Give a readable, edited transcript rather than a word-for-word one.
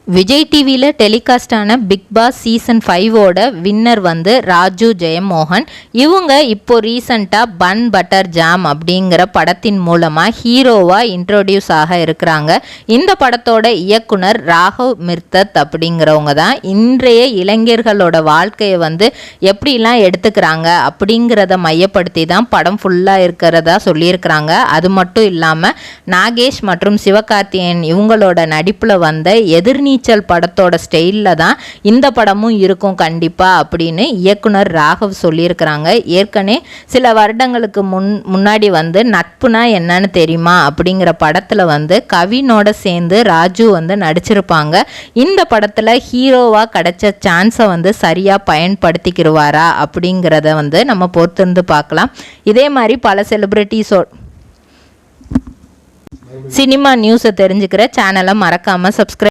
விஜய் டிவியில் டெலிகாஸ்ட் ஆன big Boss season 5ஓட winner வந்து ராஜு ஜெயமோகன். இவங்க இப்போ ரீசண்டாக பன் பட்டர் ஜாம் அப்படிங்கிற படத்தின் மூலமாக ஹீரோவாக இன்ட்ரோடியூஸ் ஆக இருக்கிறாங்க. இந்த படத்தோட இயக்குனர் ராகவ் மிர்தத் அப்படிங்கிறவங்க தான் இன்றைய இளைஞர்களோட வாழ்க்கையை வந்து எப்படிலாம் எடுத்துக்கிறாங்க அப்படிங்கிறத மையப்படுத்தி தான் படம் ஃபுல்லாக இருக்கிறதா சொல்லியிருக்கிறாங்க. அது மட்டும் இல்லாமல் நாகேஷ் மற்றும் சிவகார்த்திகேயன் இவங்களோட நடிப்பில் வந்த எதிர்நீச்சல் படத்தோட ஸ்டைலில் தான் இந்த படமும் இருக்கும் கண்டிப்பாக அப்படின்னு இயக்குனர் ராகவ் சொல்லியிருக்கிறாங்க. ஏற்கனவே சில வருடங்களுக்கு முன்னாடி வந்து நட்புனா என்னன்னு தெரியுமா அப்படிங்கிற படத்தில் வந்து கவினோட சேர்ந்து ராஜு வந்து நடிச்சிருப்பாங்க. இந்த படத்தில் ஹீரோவாக கிடைச்ச சான்ஸை வந்து சரியாக பயன்படுத்திக்கிடுவாரா அப்படிங்கிறத வந்து நம்ம பொறுத்திருந்து பார்க்கலாம். இதே மாதிரி பல செலிப்ரிட்டிஸோ சினிமா நியூஸை தெரிஞ்சுக்கிற சேனலை மறக்காமல் சப்ஸ்கிரைப்